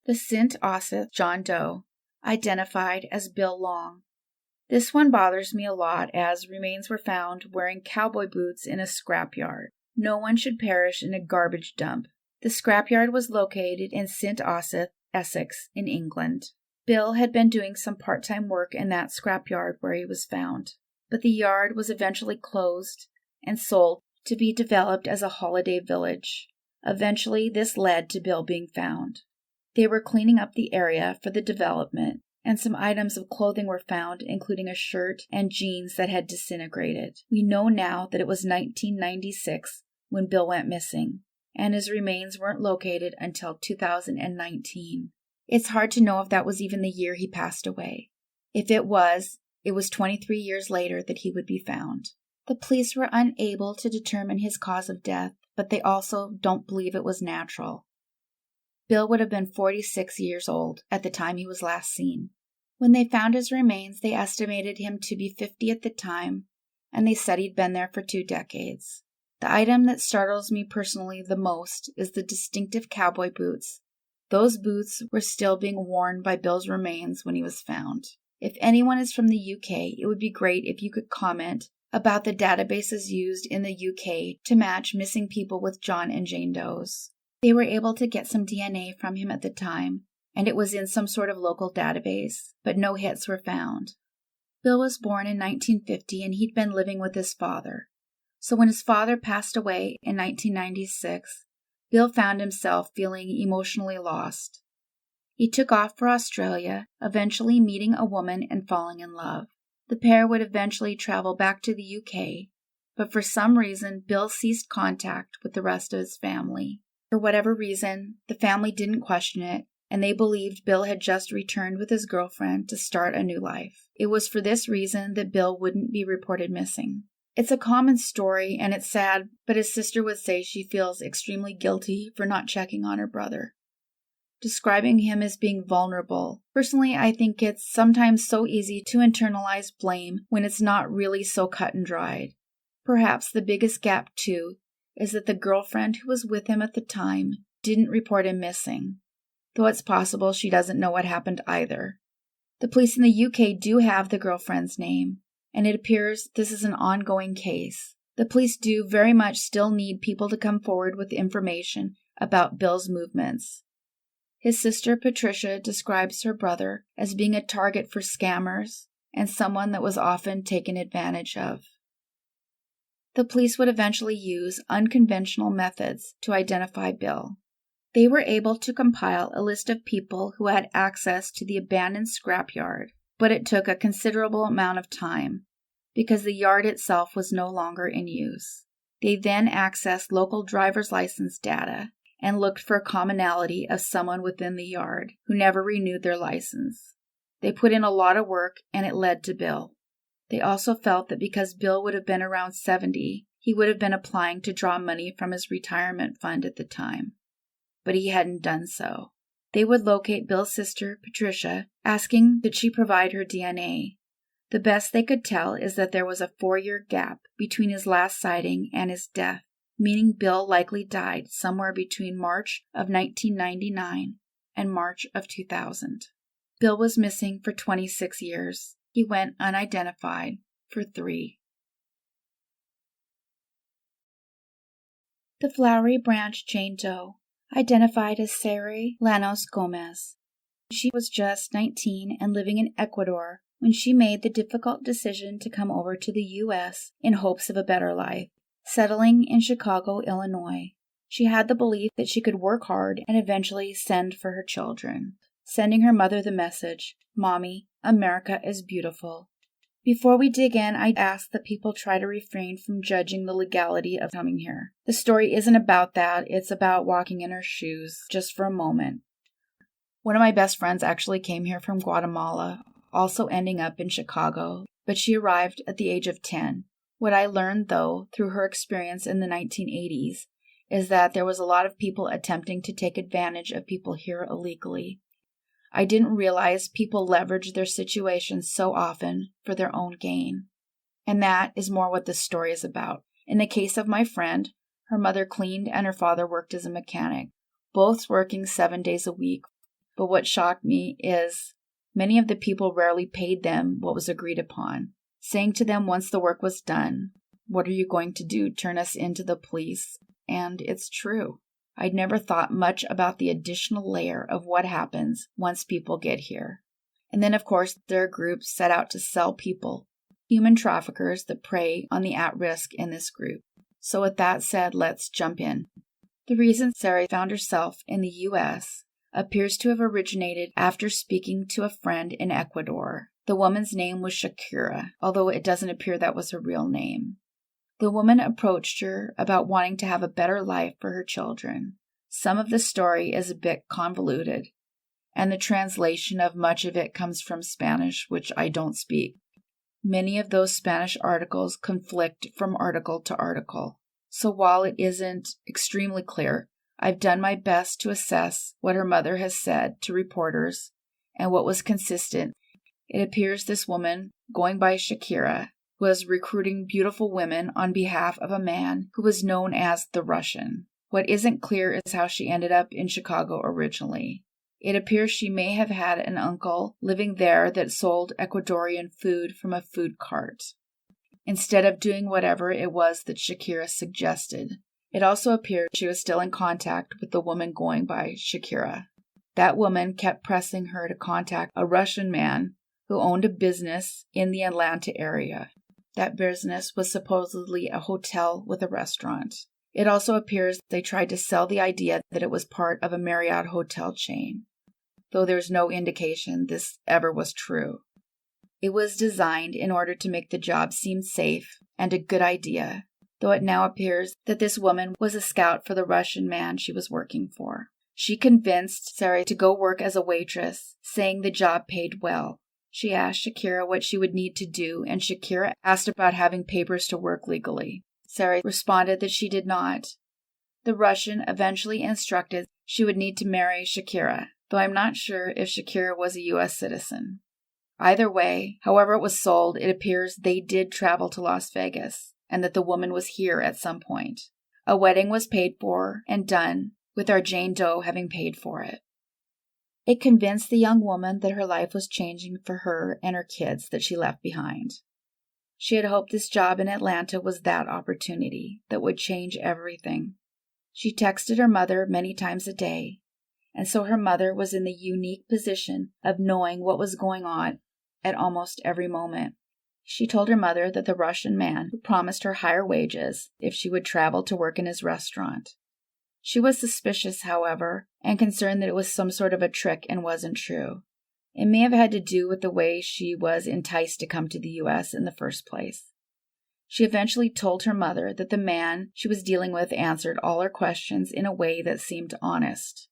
The St. Osyth John Doe, identified as Bill Long. This one bothers me a lot as remains were found wearing cowboy boots in a scrapyard. No one should perish in a garbage dump. The scrapyard was located in St. Osyth, Essex, in England. Bill had been doing some part-time work in that scrapyard where he was found, but the yard was eventually closed and sold to be developed as a holiday village. Eventually, this led to Bill being found. They were cleaning up the area for the development, and some items of clothing were found, including a shirt and jeans that had disintegrated. We know now that it was 1996 when Bill went missing, and his remains weren't located until 2019. It's hard to know if that was even the year he passed away. If it was 23 years later that he would be found. The police were unable to determine his cause of death, but they also don't believe it was natural. Bill would have been 46 years old at the time he was last seen. When they found his remains, they estimated him to be 50 at the time, and they said he'd been there for 2 decades. The item that startles me personally the most is the distinctive cowboy boots. Those boots were still being worn by Bill's remains when he was found. If anyone is from the UK, it would be great if you could comment about the databases used in the UK to match missing people with John and Jane Does. They were able to get some DNA from him at the time, and it was in some sort of local database, but no hits were found. Bill was born in 1950 and he'd been living with his father. So when his father passed away in 1996, Bill found himself feeling emotionally lost. He took off for Australia, eventually meeting a woman and falling in love. The pair would eventually travel back to the UK, but for some reason, Bill ceased contact with the rest of his family. For whatever reason, the family didn't question it, and they believed Bill had just returned with his girlfriend to start a new life. It was for this reason that Bill wouldn't be reported missing. It's a common story, and it's sad, but his sister would say she feels extremely guilty for not checking on her brother, describing him as being vulnerable. Personally, I think it's sometimes so easy to internalize blame when it's not really so cut and dried. Perhaps the biggest gap, too, is that the girlfriend who was with him at the time didn't report him missing, though it's possible she doesn't know what happened either. The police in the UK do have the girlfriend's name, and it appears this is an ongoing case. The police do very much still need people to come forward with information about Bill's movements. His sister Patricia describes her brother as being a target for scammers and someone that was often taken advantage of. The police would eventually use unconventional methods to identify Bill. They were able to compile a list of people who had access to the abandoned scrapyard, but it took a considerable amount of time because the yard itself was no longer in use. They then accessed local driver's license data and looked for a commonality of someone within the yard who never renewed their license. They put in a lot of work, and it led to Bill. They also felt that because Bill would have been around 70, he would have been applying to draw money from his retirement fund at the time. But he hadn't done so. They would locate Bill's sister, Patricia, asking that she provide her DNA. The best they could tell is that there was a 4-year gap between his last sighting and his death, meaning Bill likely died somewhere between March of 1999 and March of 2000. Bill was missing for 26 years. He went unidentified for 3. The Flowery Branch Jane Doe, identified as Sarai Llanos Gómez. She was just 19 and living in Ecuador when she made the difficult decision to come over to the U.S. in hopes of a better life, settling in Chicago, Illinois. She had the belief that she could work hard and eventually send for her children, sending her mother the message, "Mommy, America is beautiful." Before we dig in, I'd ask that people try to refrain from judging the legality of coming here. The story isn't about that, it's about walking in her shoes, just for a moment. One of my best friends actually came here from Guatemala, also ending up in Chicago, but she arrived at the age of 10. What I learned, though, through her experience in the 1980s, is that there was a lot of people attempting to take advantage of people here illegally. I didn't realize people leverage their situations so often for their own gain. And that is more what this story is about. In the case of my friend, her mother cleaned and her father worked as a mechanic, both working 7 days a week. But what shocked me is many of the people rarely paid them what was agreed upon, saying to them once the work was done, "What are you going to do, turn us into the police?" And it's true. I'd never thought much about the additional layer of what happens once people get here. And then, of course, there are groups set out to sell people, human traffickers that prey on the at-risk in this group. So with that said, let's jump in. The reason Sarai found herself in the U.S. appears to have originated after speaking to a friend in Ecuador. The woman's name was Shakira, although it doesn't appear that was her real name. The woman approached her about wanting to have a better life for her children. Some of the story is a bit convoluted, and the translation of much of it comes from Spanish, which I don't speak. Many of those Spanish articles conflict from article to article. So while it isn't extremely clear, I've done my best to assess what her mother has said to reporters and what was consistent. It appears this woman, going by Shakira, was recruiting beautiful women on behalf of a man who was known as the Russian. What isn't clear is how she ended up in Chicago originally. It appears she may have had an uncle living there that sold Ecuadorian food from a food cart, instead of doing whatever it was that Shakira suggested. It also appears she was still in contact with the woman going by Shakira. That woman kept pressing her to contact a Russian man who owned a business in the Atlanta area. That business was supposedly a hotel with a restaurant. It also appears they tried to sell the idea that it was part of a Marriott hotel chain, though there's no indication this ever was true. It was designed in order to make the job seem safe and a good idea, though it now appears that this woman was a scout for the Russian man she was working for. She convinced Sarai to go work as a waitress, saying the job paid well. She asked Shakira what she would need to do, and Shakira asked about having papers to work legally. Sarai responded that she did not. The Russian eventually instructed she would need to marry Shakira, though I'm not sure if Shakira was a U.S. citizen. Either way, however it was sold, it appears they did travel to Las Vegas, and that the woman was here at some point. A wedding was paid for and done, with our Jane Doe having paid for it. It convinced the young woman that her life was changing for her and her kids that she left behind. She had hoped this job in Atlanta was that opportunity that would change everything. She texted her mother many times a day, and so her mother was in the unique position of knowing what was going on at almost every moment. She told her mother that the Russian man promised her higher wages if she would travel to work in his restaurant. She was suspicious, however, and concerned that it was some sort of a trick and wasn't true. It may have had to do with the way she was enticed to come to the U.S. in the first place. She eventually told her mother that the man she was dealing with answered all her questions in a way that seemed honest.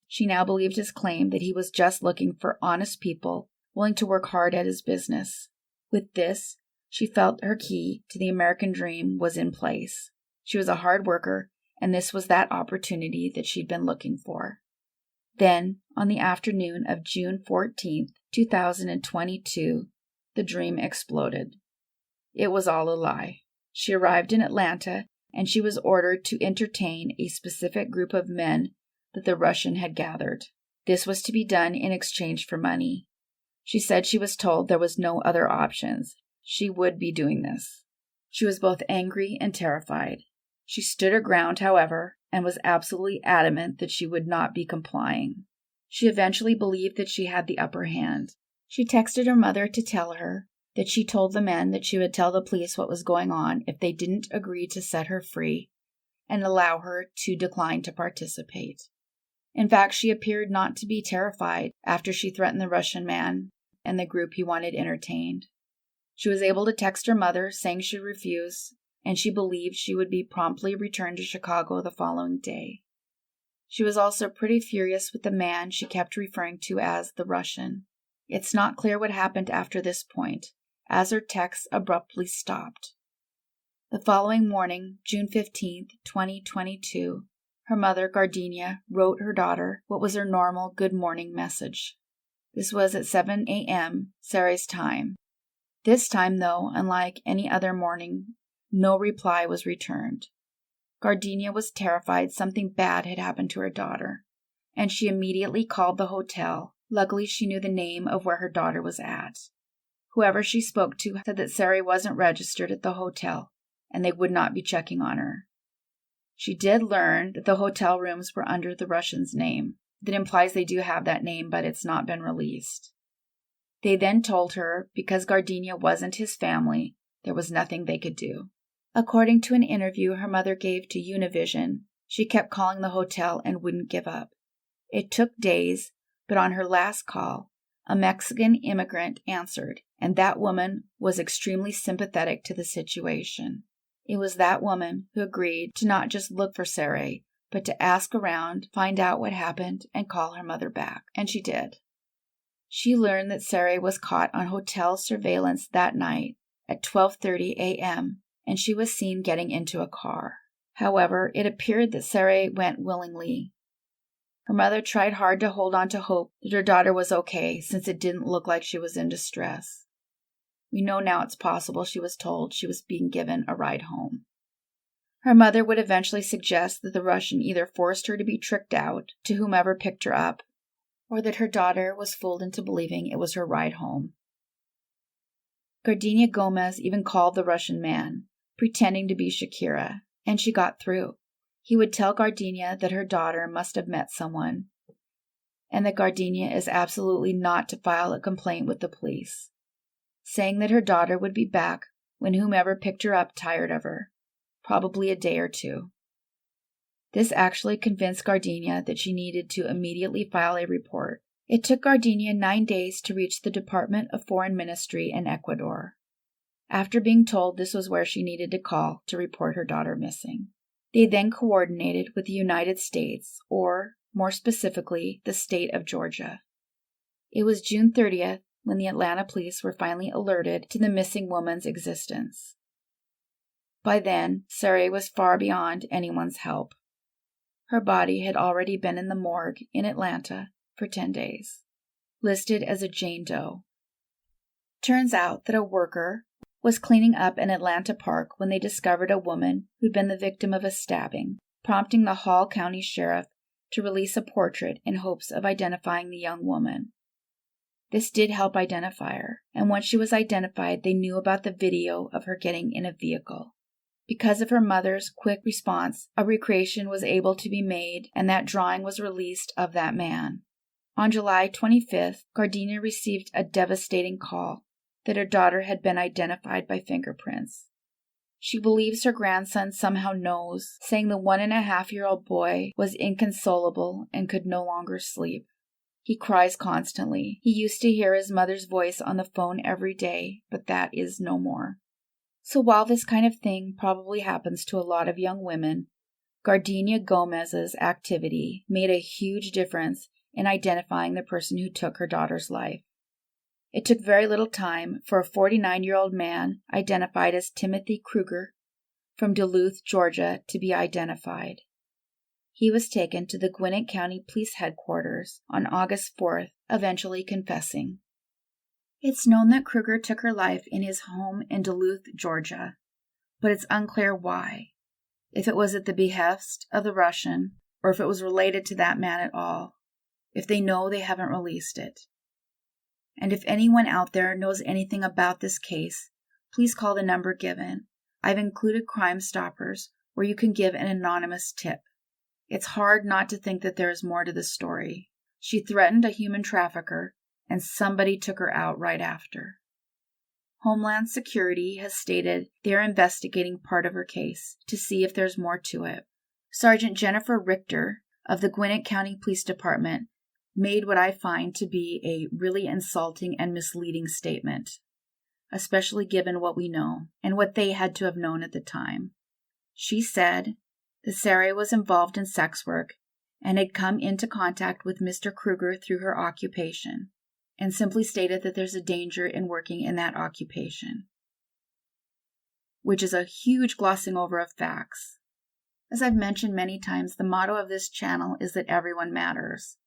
She now believed his claim that he was just looking for honest people willing to work hard at his business. With this, she felt her key to the American dream was in place. She was a hard worker, and this was that opportunity that she'd been looking for. Then, on the afternoon of June 14th, 2022, the dream exploded. It was all a lie. She arrived in Atlanta, and she was ordered to entertain a specific group of men that the Russian had gathered. This was to be done in exchange for money. She said she was told there was no other options. She would be doing this. She was both angry and terrified. She stood her ground, however, and was absolutely adamant that she would not be complying. She eventually believed that she had the upper hand. She texted her mother to tell her that she told the men that she would tell the police what was going on if they didn't agree to set her free and allow her to decline to participate. In fact, she appeared not to be terrified after she threatened the Russian man and the group he wanted entertained. She was able to text her mother saying she'd refuse, and she believed she would be promptly returned to Chicago the following day. She was also pretty furious with the man she kept referring to as the Russian. It's not clear what happened after this point, as her texts abruptly stopped. The following morning, June 15th, 2022, her mother, Gardenia, wrote her daughter what was her normal good morning message. This was at 7 a.m. Sarai's time. This time, though, unlike any other morning, no reply was returned. Gardenia was terrified something bad had happened to her daughter. and she immediately called the hotel. Luckily, she knew the name of where her daughter was at. Whoever she spoke to said that Sarai wasn't registered at the hotel, and they would not be checking on her. She did learn that the hotel rooms were under the Russian's name. That implies they do have that name, but it's not been released. They then told her because Gardenia wasn't his family, there was nothing they could do. According to an interview her mother gave to Univision, she kept calling the hotel and wouldn't give up. It took days, but on her last call, a Mexican immigrant answered, and that woman was extremely sympathetic to the situation. It was that woman who agreed to not just look for Sarai, but to ask around, find out what happened, and call her mother back. And she did. She learned that Sarai was caught on hotel surveillance that night at 12:30 a.m., and she was seen getting into a car. However, it appeared that Sarai went willingly. Her mother tried hard to hold on to hope that her daughter was okay, since it didn't look like she was in distress. We know now it's possible she was told she was being given a ride home. Her mother would eventually suggest that the Russian either forced her to be tricked out to whomever picked her up, or that her daughter was fooled into believing it was her ride home. Gardenia Gómez even called the Russian man, pretending to be Shakira, and she got through. He would tell Gardenia that her daughter must have met someone, and that Gardenia is absolutely not to file a complaint with the police, saying that her daughter would be back when whomever picked her up tired of her, probably a day or two. This actually convinced Gardenia that she needed to immediately file a report. It took Gardenia 9 days to reach the Department of Foreign Ministry in Ecuador, after being told this was where she needed to call to report her daughter missing. They then coordinated with the United States, or, more specifically, the state of Georgia. It was June 30th when the Atlanta police were finally alerted to the missing woman's existence. By then, Sarai was far beyond anyone's help. Her body had already been in the morgue in Atlanta for 10 days, listed as a Jane Doe. Turns out that a worker was cleaning up an Atlanta park when they discovered a woman who'd been the victim of a stabbing, prompting the Hall County Sheriff to release a portrait in hopes of identifying the young woman. This did help identify her, and once she was identified, they knew about the video of her getting in a vehicle. Because of her mother's quick response, a recreation was able to be made, and that drawing was released of that man. On July 25th, Gardenia received a devastating call that her daughter had been identified by fingerprints. She believes her grandson somehow knows, saying the 1.5-year-old boy was inconsolable and could no longer sleep. He cries constantly. He used to hear his mother's voice on the phone every day, but that is no more. So while this kind of thing probably happens to a lot of young women, Gardenia Gómez's activity made a huge difference in identifying the person who took her daughter's life. It took very little time for a 49-year-old man identified as Timothy Kruger from Duluth, Georgia, to be identified. He was taken to the Gwinnett County Police Headquarters on August 4th, eventually confessing. It's known that Kruger took her life in his home in Duluth, Georgia, but it's unclear why. If it was at the behest of the Russian, or if it was related to that man at all. If they know, they haven't released it. And if anyone out there knows anything about this case, please call the number given. I've included Crime Stoppers, where you can give an anonymous tip. It's hard not to think that there is more to the story. She threatened a human trafficker, and somebody took her out right after. Homeland Security has stated they are investigating part of her case to see if there's more to it. Sergeant Jennifer Richter of the Gwinnett County Police Department made what I find to be a really insulting and misleading statement, especially given what we know and what they had to have known at the time. She said that Sarai was involved in sex work and had come into contact with Mr. Kruger through her occupation, and simply stated that there's a danger in working in that occupation, which is a huge glossing over of facts. As I've mentioned many times, the motto of this channel is that everyone matters.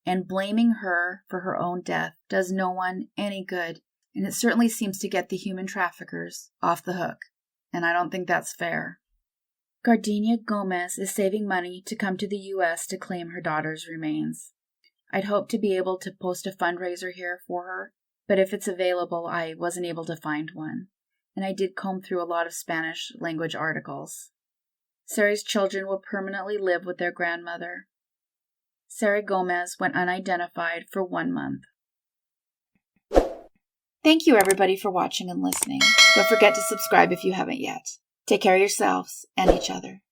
And blaming her for her own death does no one any good, and it certainly seems to get the human traffickers off the hook, and I don't think that's fair. Gardenia Gómez is saving money to come to the U.S. to claim her daughter's remains. I'd hoped to be able to post a fundraiser here for her, but if it's available, I wasn't able to find one, and I did comb through a lot of Spanish language articles. Sarai's children will permanently live with their grandmother. Sarai Gómez went unidentified for 1 month. Thank you everybody for watching and listening. Don't forget to subscribe if you haven't yet. Take care of yourselves and each other.